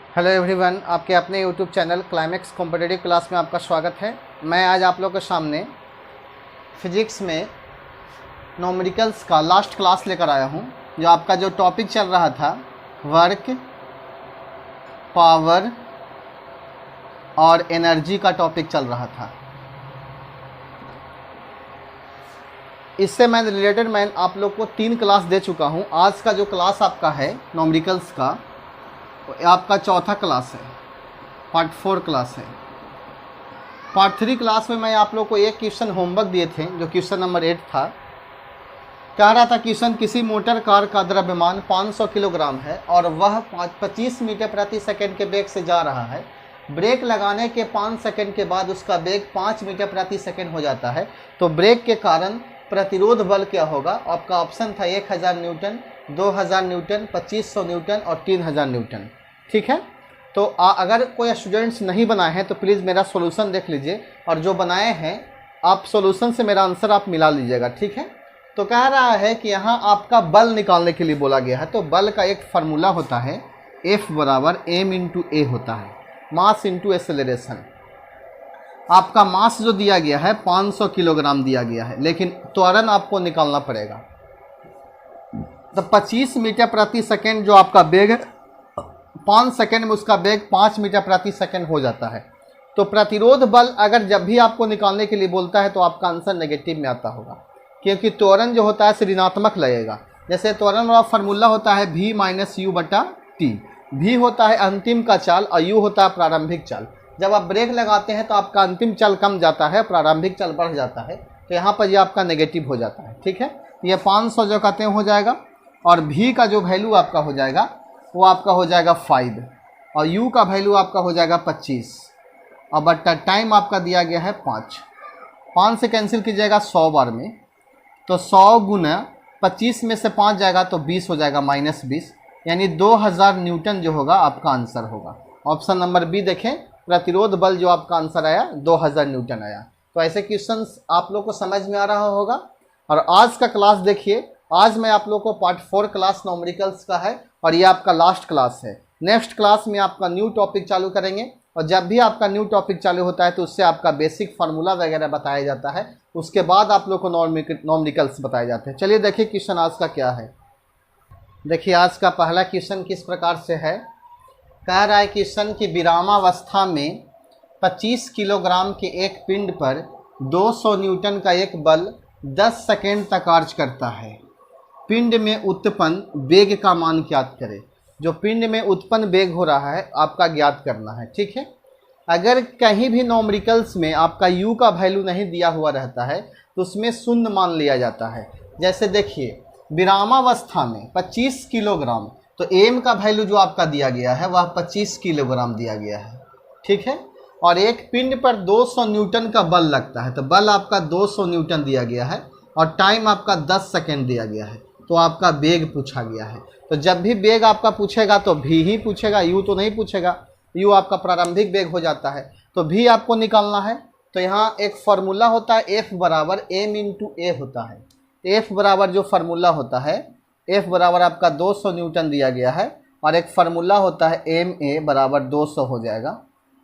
Hello everyone, आपके अपने YouTube channel climax competitive class में आपका स्वागत है। मैं आज आप लोगों के सामने फिजिक्स में नॉमेरिकल्स का लास्ट क्लास लेकर आया हूं। जो आपका जो टॉपिक चल रहा था वर्क, पावर और एनर्जी का टॉपिक चल रहा था। इससे मैं रिलेटेड आप लोग को 3 क्लास दे चुका हूं। आज का जो क्लास आपका है नॉमेरिकल्स का, आपका चौथा क्लास है, पार्ट 4 क्लास है। पार्ट 3 क्लास में मैं आप लोग को एक क्वेश्चन होमवर्क दिए थे, जो क्वेश्चन नंबर 8 था। कह रहा था क्वेश्चन, किसी मोटर कार का द्रव्यमान 500 किलोग्राम है और वह 25 मीटर प्रति सेकंड के वेग से जा रहा है। ब्रेक लगाने के 5 सेकंड के बाद उसका वेग 5 मीटर प्रति सेकंड हो जाता है, तो ब्रेक के कारण प्रतिरोध बल क्या होगा? आपका ऑप्शन था 1000 न्यूटन, 2000 न्यूटन, 2500 न्यूटन और 3000 न्यूटन। ठीक है, तो अगर कोई स्टूडेंट्स नहीं बनाए हैं तो प्लीज़ मेरा सॉल्यूशन देख लीजिए, और जो बनाए हैं आप सॉल्यूशन से मेरा आंसर आप मिला लीजिएगा। ठीक है, तो कह रहा है कि यहाँ आपका बल निकालने के लिए बोला गया है। तो बल का एक फार्मूला होता है, F बराबर m इंटू ए होता है, मास इंटू एक्सेलरेशन। आपका मास जो दिया गया है 500 किलोग्राम दिया गया है, लेकिन त्वरण आपको निकालना पड़ेगा। तो 25 मीटर प्रति सेकेंड जो आपका वेग है, 5 सेकंड में उसका वेग 5 मीटर प्रति सेकंड हो जाता है। तो प्रतिरोध बल अगर जब भी आपको निकालने के लिए बोलता है तो आपका आंसर नेगेटिव में आता होगा, क्योंकि त्वरण जो होता है ऋणात्मक लगेगा। जैसे त्वरण वाला फार्मूला होता है v माइनस यू बटा टी। v होता है अंतिम का चाल और u होता है प्रारंभिक चाल। जब आप ब्रेक लगाते हैं तो आपका अंतिम चाल कम जाता है, प्रारंभिक चाल बढ़ जाता है, तो यहाँ पर यह आपका नेगेटिव हो जाता है। ठीक है, ये 500 जो कहते हैं हो जाएगा, और v का जो वैल्यू आपका हो जाएगा वो आपका हो जाएगा 5, और u का वैल्यू आपका हो जाएगा 25, और बट्टा टाइम आपका दिया गया है 5 से कैंसिल कीजिएगा 100 बार में, तो 100 गुना 25 में से 5 जाएगा तो 20 हो जाएगा, -20, यानी 2000 न्यूटन जो होगा आपका आंसर होगा। ऑप्शन नंबर बी देखें, प्रतिरोध बल जो आपका आंसर आया 2000 न्यूटन आया। तो ऐसे क्वेश्चंस आप लोग को समझ में आ रहा होगा। और आज का क्लास देखिए, आज मैं आप लोग को पार्ट 4 क्लास नॉमेरिकल्स का है, और ये आपका लास्ट क्लास है। नेक्स्ट क्लास में आपका न्यू टॉपिक चालू करेंगे, और जब भी आपका न्यू टॉपिक चालू होता है तो उससे आपका बेसिक फार्मूला वगैरह बताया जाता है, उसके बाद आप लोग को नॉमेरिकल्स बताए जाते हैं। चलिए देखिए क्वेश्चन आज का क्या है। देखिए आज का पहला क्वेश्चन किस प्रकार से है। कह रहा है क्वेश्चन कि विरामावस्था में 25 किलोग्राम के एक पिंड पर 200 न्यूटन का एक बल 10 सेकेंड तक कार्य करता है। पिंड में उत्पन्न वेग का मान ज्ञात करें। जो पिंड में उत्पन्न वेग हो रहा है आपका ज्ञात करना है। ठीक है, अगर कहीं भी नॉमेरिकल्स में आपका u का वैल्यू नहीं दिया हुआ रहता है तो उसमें शून्य मान लिया जाता है। जैसे देखिए विरामावस्था में 25 किलोग्राम, तो m का वैल्यू जो आपका दिया गया है वह 25 किलोग्राम दिया गया है। ठीक है, और एक पिंड पर 200 न्यूटन का बल लगता है, तो बल आपका 200 न्यूटन दिया गया है, और टाइम आपका 10 सेकेंड दिया गया है। तो आपका वेग पूछा गया है। तो जब भी वेग आपका पूछेगा तो v ही पूछेगा, u तो नहीं पूछेगा। u आपका प्रारंभिक वेग हो जाता है, तो v आपको निकालना है। तो यहाँ एक फार्मूला होता है F बराबर m इंटू ए होता है। F बराबर जो फार्मूला होता है, F बराबर आपका 200 न्यूटन दिया गया है, और एक फार्मूला होता है ma बराबर 200 हो जाएगा,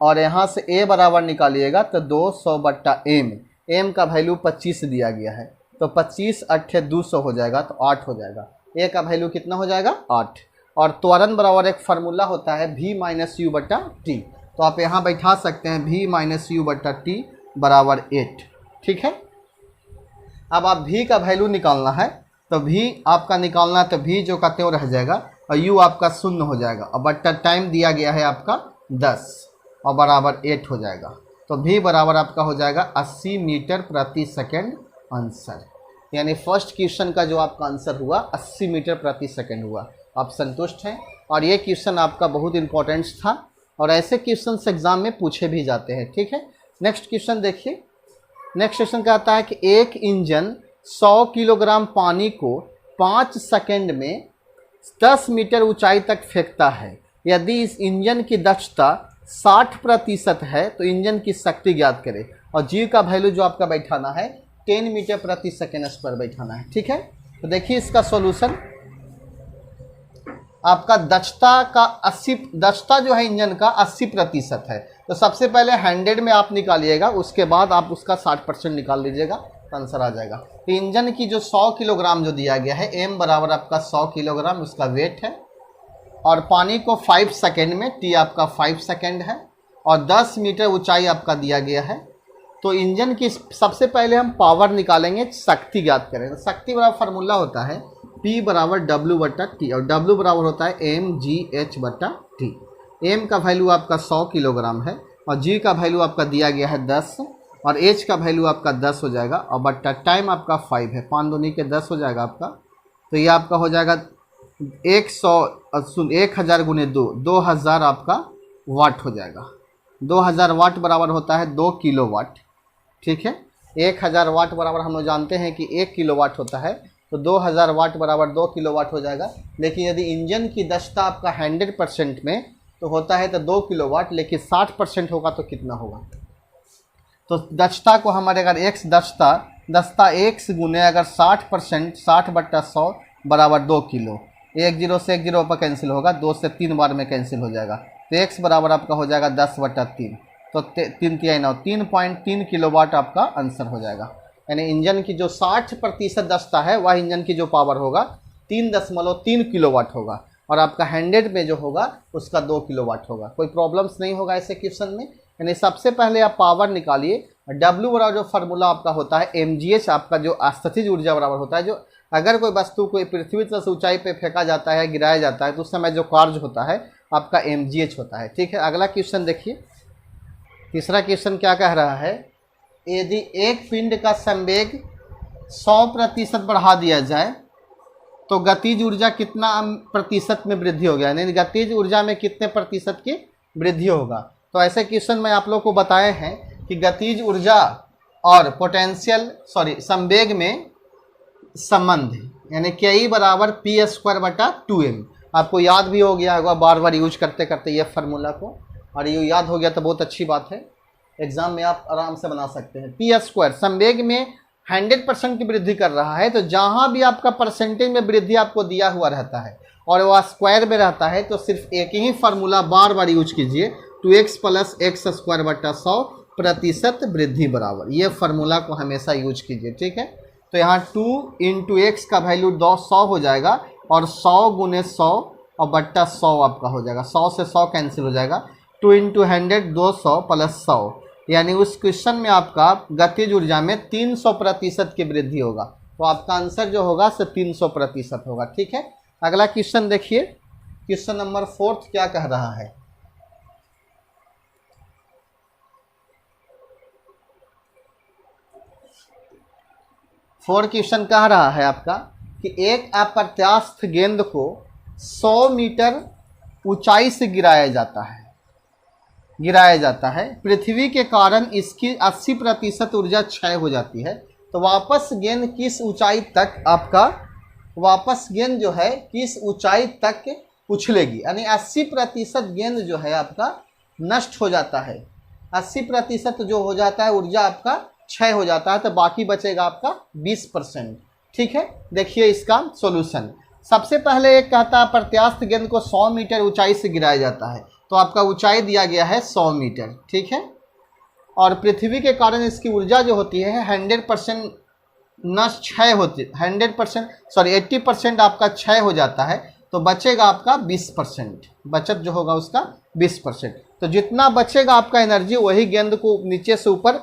और यहाँ से a बराबर निकालिएगा तो 200 बट्टा m का वैल्यू 25 दिया गया है, तो 25 8 200 हो जाएगा, तो 8 हो जाएगा। a का वैल्यू कितना हो जाएगा? 8। और त्वरण बराबर एक फार्मूला होता है v माइनस यू बट्टा टी, तो आप यहाँ बैठा सकते हैं v माइनस यू बट्टा टी बराबर 8। ठीक है, अब आप v का वैल्यू निकालना है, तो v आपका निकालना है, तो v जो का त्यों रह जाएगा, और u आपका 0 हो जाएगा, और बट्टा टाइम दिया गया है आपका 10, और बराबर 8 हो जाएगा। तो v बराबर आपका हो जाएगा 80 मीटर प्रति सेकेंड आंसर। यानी फर्स्ट क्वेश्चन का जो आपका आंसर हुआ 80 मीटर प्रति सेकंड हुआ। आप संतुष्ट हैं? और ये क्वेश्चन आपका बहुत इंपॉर्टेंट था, और ऐसे क्वेश्चन एग्जाम में पूछे भी जाते हैं। ठीक है, नेक्स्ट क्वेश्चन देखिए। नेक्स्ट क्वेश्चन कहता है कि एक इंजन 100 किलोग्राम पानी को 5 सेकंड में 10 मीटर ऊंचाई तक फेंकता है। यदि इस इंजन की दक्षता 60% है तो इंजन की शक्ति ज्ञात करें, और g का वैल्यू जो आपका बैठाना है 10 मीटर प्रति सेकेंड पर बैठाना है। ठीक है, तो देखिए इसका सॉल्यूशन। आपका दक्षता जो है इंजन का 80% है। तो सबसे पहले 100 में आप निकालिएगा, उसके बाद आप उसका 60% निकाल लीजिएगा तो आंसर आ जाएगा। तो इंजन की जो 100 किलोग्राम जो दिया गया है, m बराबर आपका 100 किलोग्राम उसका वेट है, और पानी को 5 सेकेंड में, t आपका 5 सेकेंड है, और 10 मीटर ऊंचाई आपका दिया गया है। तो इंजन की सबसे पहले हम पावर निकालेंगे, शक्ति ज्ञात करेंगे। शक्ति बराबर फार्मूला होता है P बराबर W बटा टी, और W बराबर होता है mgh बटा टी। m का वैल्यू आपका 100 किलोग्राम है, और g का वैल्यू आपका दिया गया है 10, और h का वैल्यू आपका 10 हो जाएगा, और बटा टाइम आपका 5 है, 5 दूनी के 10 हो जाएगा आपका। तो ये आपका हो जाएगा 1000 गुने 2, 2000 आपका वाट हो जाएगा। 2000 वाट बराबर होता है 2 किलोवाट, ठीक है। 1000 वाट बराबर हम लोग जानते हैं कि 1 किलोवाट होता है, तो 2000 वाट बराबर 2 किलोवाट हो जाएगा। लेकिन यदि इंजन की दक्षता आपका 100% में तो होता है तो 2 किलोवाट, लेकिन 60% होगा तो कितना होगा। तो दक्षता को हमारे अगर x दक्षता x गुने अगर 60%, 60 बट्टा 100 बराबर 2 किलो, 1 0 से 1 0 पर कैंसिल होगा, 2 से 3 बार में कैंसिल हो जाएगा, तो x बराबर आपका हो जाएगा 10 बट्टा 3, तो 3 3 9, 3.3 किलोवाट आपका आंसर हो जाएगा। यानी इंजन की जो 60% दक्षता है वह इंजन की जो पावर होगा 3.3 किलोवाट होगा, और आपका 100 में जो होगा उसका 2 किलोवाट होगा। कोई प्रॉब्लम्स नहीं होगा ऐसे क्वेश्चन में। यानी सबसे पहले आप पावर निकालिए, W बराबर जो फार्मूला आपका होता है mgh, आपका जो स्थितिज ऊर्जा बराबर होता है, जो अगर कोई वस्तु को पृथ्वी से ऊंचाई पे फेंका जाता है, गिराया जाता है, तो उस समय जो कार्य होता है आपका mgh होता है, ठीक है। अगला क्वेश्चन देखिए, तीसरा क्वेश्चन क्या कह रहा है, यदि एक पिंड का संवेग 100% बढ़ा दिया जाए तो गतिज ऊर्जा कितना प्रतिशत में वृद्धि होगा, यानी गतिज ऊर्जा में कितने प्रतिशत की वृद्धि होगा। तो ऐसे क्वेश्चन में आप लोग को बताए हैं कि गतिज ऊर्जा और संवेग में संबंध, यानी के बराबर p² बटा 2m। आपको याद भी हो गया होगा बार बार यूज करते करते ये फार्मूला को, और ये याद हो गया तो बहुत अच्छी बात है, एग्जाम में आप आराम से बना सकते हैं। p² संवेग में 100% की वृद्धि कर रहा है, तो जहाँ भी आपका परसेंटेज में वृद्धि आपको दिया हुआ रहता है और वह स्क्वायर में रहता है, तो सिर्फ एक ही फार्मूला बार बार यूज कीजिए, 2x + x² बटा 100% वृद्धि बराबर, ये फार्मूला को हमेशा यूज कीजिए, ठीक है। तो यहाँ 2 × x का वैल्यू 100 हो जाएगा, और 100 गुने 100 और बट्टा 100 आपका हो जाएगा, 100 से 100 कैंसिल हो जाएगा, 2 × 100 200 + 100, यानी उस क्वेश्चन में आपका गतिज ऊर्जा में 300% की वृद्धि होगा। तो आपका आंसर जो होगा से 300% होगा, ठीक है। अगला क्वेश्चन देखिए, क्वेश्चन नंबर 4 क्या कह रहा है। क्वेश्चन कह रहा है आपका कि एक अप्रत्यास्थ गेंद को 100 मीटर ऊंचाई से गिराया जाता है, पृथ्वी के कारण इसकी 80% ऊर्जा क्षय हो जाती है, तो वापस गेंद किस ऊंचाई तक जो है किस ऊंचाई तक उछलेगी। यानी 80% गेंद जो है आपका नष्ट हो जाता है, 80% जो हो जाता है ऊर्जा आपका क्षय हो जाता है, तो बाकी बचेगा आपका 20%, ठीक है। देखिए इसका सॉल्यूशन, सबसे पहले एक कहता है प्रत्यास्थ गेंद को 100 मीटर ऊंचाई से गिराया जाता है, तो आपका ऊंचाई दिया गया है 100 मीटर, ठीक है। और पृथ्वी के कारण इसकी ऊर्जा जो होती है 100% नष्ट क्षय होती है, 80% आपका क्षय हो जाता है, तो बचेगा आपका 20%, बचत जो होगा उसका 20%। तो जितना बचेगा आपका एनर्जी वही गेंद को नीचे से ऊपर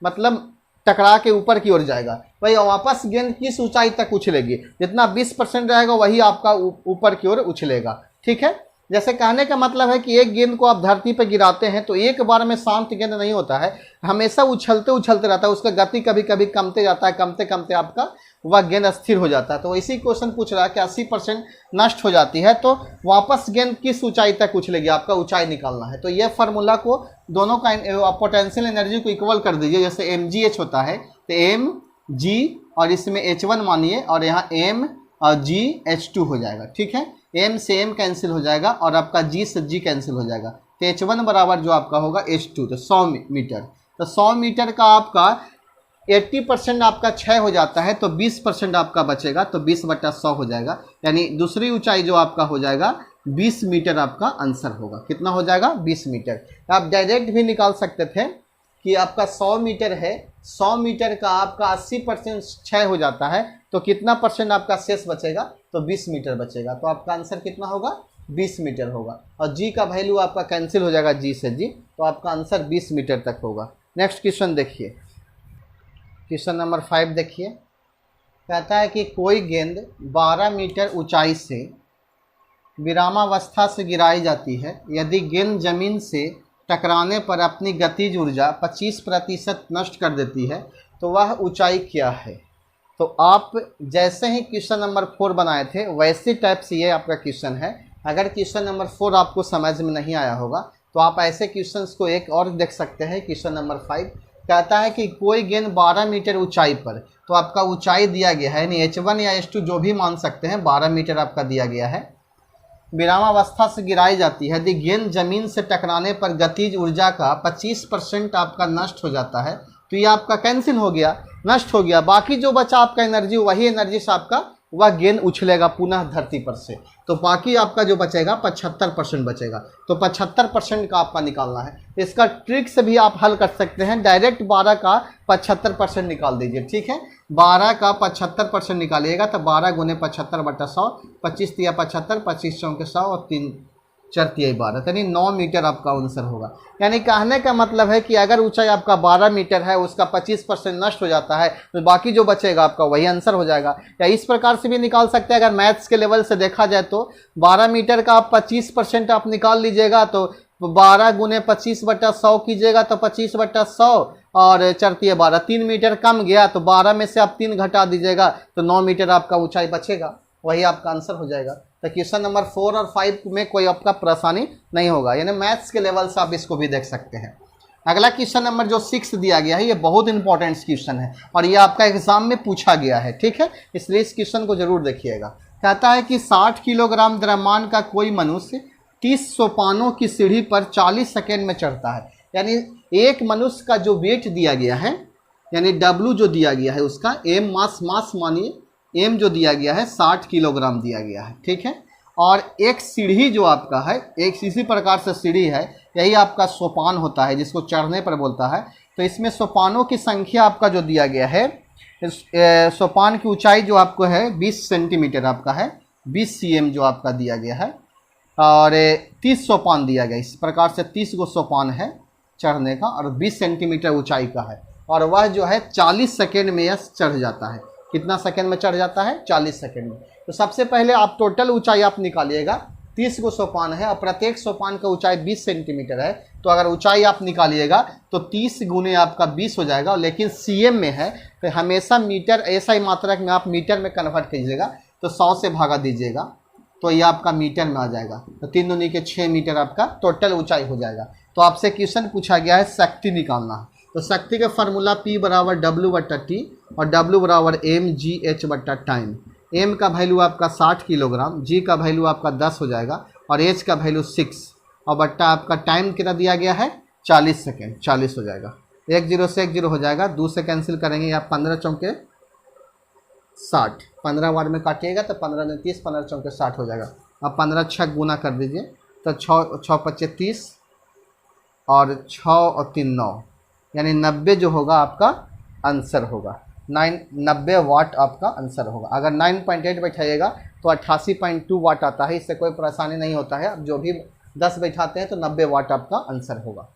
मतलब टकरा के ऊपर की ओर जाएगा, भाई वापस गेंद किस ऊंचाई तक उछलेगी, जितना 20% रहेगा वही आपका ऊपर की ओर उछलेगा, ठीक है। जैसे कहने का मतलब है कि एक गेंद को आप धरती पर गिराते हैं तो एक बार में शांत गेंद नहीं होता है, हमेशा उछलते रहता है, उसका गति कभी कभी कमते जाता है, कमते आपका वह गेंद स्थिर हो जाता है। तो इसी क्वेश्चन पूछ रहा है कि 80% नष्ट हो जाती है, तो वापस गेंद किस ऊंचाई तक उछलेगी, आपका ऊंचाई निकालना है। तो यह फार्मूला को दोनों का पोटेंशियल एनर्जी को इक्वल कर दीजिए, जैसे mgh होता है तो mg और इसमें h1 मानिए, और यहाँ m और g h2 हो जाएगा, ठीक है। m से m कैंसिल हो जाएगा और आपका g से g कैंसिल हो जाएगा, तो h1 बराबर जो आपका होगा h2, तो 100 मीटर। तो 100 मीटर का आपका 80% आपका क्षय हो जाता है तो 20% आपका बचेगा, तो 20/100 हो जाएगा। यानी दूसरी ऊंचाई जो आपका हो जाएगा 20 मीटर आपका आंसर होगा। कितना हो जाएगा? 20 मीटर। आप डायरेक्ट भी निकाल सकते थे कि आपका 100 मीटर है, 100 मीटर का आपका 80% क्षय हो जाता है तो कितना परसेंट आपका शेष बचेगा? तो 20 मीटर बचेगा। तो आपका आंसर कितना होगा? 20 मीटर होगा। और जी का वैल्यू आपका कैंसिल हो जाएगा, जी से जी, तो आपका आंसर 20 मीटर तक होगा। नेक्स्ट क्वेश्चन देखिए, क्वेश्चन नंबर 5 देखिए। कहता है कि कोई गेंद 12 मीटर ऊंचाई से विरामावस्था से गिराई जाती है। यदि गेंद जमीन से टकराने पर अपनी गतिज ऊर्जा 25% नष्ट कर देती है तो वह ऊंचाई क्या है? तो आप जैसे ही क्वेश्चन नंबर 4 बनाए थे वैसे टाइप से ये आपका क्वेश्चन है। अगर क्वेश्चन नंबर 4 आपको समझ में नहीं आया होगा तो आप ऐसे क्वेश्चंस को एक और देख सकते हैं। क्वेश्चन नंबर 5 कहता है कि कोई गेंद 12 मीटर ऊंचाई पर, तो आपका ऊंचाई दिया गया है, यानी H1 या H2 जो भी मान सकते हैं, 12 मीटर आपका दिया गया है, विरामावस्था से गिराई जाती है। यदि गेंद जमीन से टकराने पर गतिज ऊर्जा का 25% आपका नष्ट हो जाता है तो ये आपका कैंसिल हो गया, नष्ट हो गया। बाकी जो बचा आपका एनर्जी, वही एनर्जी से आपका वह गेंद उछलेगा पुनः धरती पर से, तो बाकी आपका जो बचेगा 75% बचेगा। तो 75% का आपका निकालना है। इसका ट्रिक से भी आप हल कर सकते हैं, डायरेक्ट 12 का 75% निकाल दीजिए। ठीक है, 12 का 75% निकालिएगा तो 12 गुने 75/100, 25 तिया 75, 25 चौके 100 और 3 4 तिया 12, यानी 9 मीटर आपका आंसर होगा। यानी कहने का मतलब है कि अगर ऊंचाई आपका 12 मीटर है, उसका 25% नष्ट हो जाता है तो बाकी जो बचेगा आपका वही आंसर हो जाएगा। या इस प्रकार से भी निकाल सकते हैं, अगर मैथ्स के लेवल से देखा जाए तो 12 मीटर का आप 25% आप निकाल लीजिएगा तो 12 गुने 25/100 कीजिएगा तो 25/100 और 4 तिया 12, 3 मीटर कम गया तो 12 में से आप 3 घटा दीजिएगा तो 9 मीटर आपका ऊंचाई बचेगा, वही आपका आंसर हो जाएगा। तो क्वेश्चन नंबर 4 और 5 में कोई आपका परेशानी नहीं होगा, यानी मैथ्स के लेवल से आप इसको भी देख सकते हैं। अगला क्वेश्चन नंबर जो 6 दिया गया है, ये बहुत इंपॉर्टेंट क्वेश्चन है और ये आपका एग्जाम में पूछा गया है। ठीक है, इसलिए इस क्वेश्चन को जरूर देखिएगा। कहता है कि 60 किलोग्राम द्रव्यमान का कोई मनुष्य 30 सोपानों की सीढ़ी पर 40 सेकेंड में चढ़ता है। यानी एक मनुष्य का जो वेट दिया गया है, यानी W जो दिया गया है उसका, एम मास मानिए, एम जो दिया गया है 60 किलोग्राम दिया गया है। ठीक है, और एक सीढ़ी जो आपका है, एक इसी प्रकार से सीढ़ी है, यही आपका सोपान होता है जिसको चढ़ने पर बोलता है। तो इसमें सोपानों की संख्या आपका जो दिया गया है, सोपान की ऊंचाई जो आपको है 20 सेंटीमीटर आपका है, 20 cm जो आपका दिया गया है, और 30 सोपान दिया गया। इस प्रकार से 30 गो सोपान है चढ़ने का और 20 सेंटीमीटर ऊंचाई का है, और वह जो है 40 सेकेंड में यह चढ़ जाता है। कितना सेकेंड में चढ़ जाता है? 40 सेकेंड में। तो सबसे पहले आप टोटल ऊंचाई आप निकालिएगा, 30 गो सोपान है और प्रत्येक सोपान का ऊंचाई 20 सेंटीमीटर है। तो अगर ऊंचाई आप निकालिएगा तो 30 गुने आपका 20 हो जाएगा, लेकिन सीएम में है तो हमेशा मीटर, ऐसा ही मात्रक में आप मीटर में कन्वर्ट कीजिएगा तो 100 से भागा दीजिएगा तो ये आपका मीटर में आ जाएगा। तो 3 दूनी के 6 मीटर आपका टोटल ऊंचाई हो जाएगा। तो आपसे क्वेश्चन पूछा गया है शक्ति निकालना है, तो शक्ति का फार्मूला P बराबर W/T और W बराबर mgh/टाइम। m का वैल्यू आपका 60 किलोग्राम, g का वैल्यू आपका 10 हो जाएगा और h का वैल्यू 6 और बट्टा आपका टाइम कितना दिया गया है? 40 सेकेंड, 40 हो जाएगा। 1 0 से 1 0 हो जाएगा, 2 से कैंसिल करेंगे, आप 15 चौके 60, 15 बार में काटिएगा तो 15 ने 30, 15 चौके 60 हो जाएगा। अब 15 6 गुना कर दीजिए तो 6 5 30 और 6 और 3 9, यानी 90 जो होगा आपका आंसर होगा। 90 वाट आपका आंसर होगा। अगर 9.8 बैठाइएगा तो 88.2 वाट आता है, इससे कोई परेशानी नहीं होता है। अब जो भी 10 बैठाते हैं तो 90 वाट आपका आंसर होगा,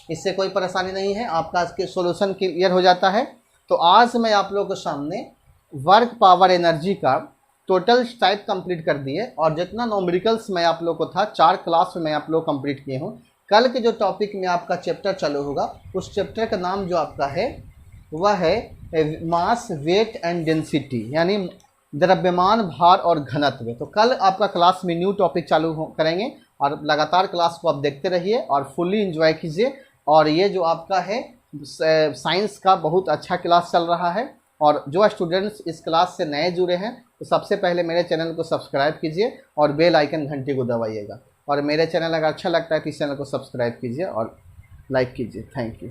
इससे कोई परेशानी नहीं है। आपका इसके सॉल्यूशन क्लियर हो जाता है। तो आज मैं आप लोगों के सामने वर्क पावर एनर्जी का टोटल टाइप कंप्लीट कर दिए और जितना न्यूमेरिकल्स मैं आप लोग को था 4 क्लास में मैं आप लोग कंप्लीट किए हूँ। कल के जो टॉपिक में आपका चैप्टर चालू होगा उस चैप्टर का नाम जो आपका है वह है मास, वेट एंड डेंसिटी, यानी द्रव्यमान, भार और घनत्व। तो कल आपका क्लास में न्यू टॉपिक चालू करेंगे और लगातार क्लास को आप देखते रहिए और फुल्ली एंजॉय कीजिए। और ये जो आपका है साइंस का बहुत अच्छा क्लास चल रहा है और जो स्टूडेंट्स इस क्लास से नए जुड़े हैं तो सबसे पहले मेरे चैनल को सब्सक्राइब कीजिए और बेल आइकन घंटी को दबाइएगा। और मेरे चैनल अगर अच्छा लगता है तो इस चैनल को सब्सक्राइब कीजिए और लाइक कीजिए। Thank you.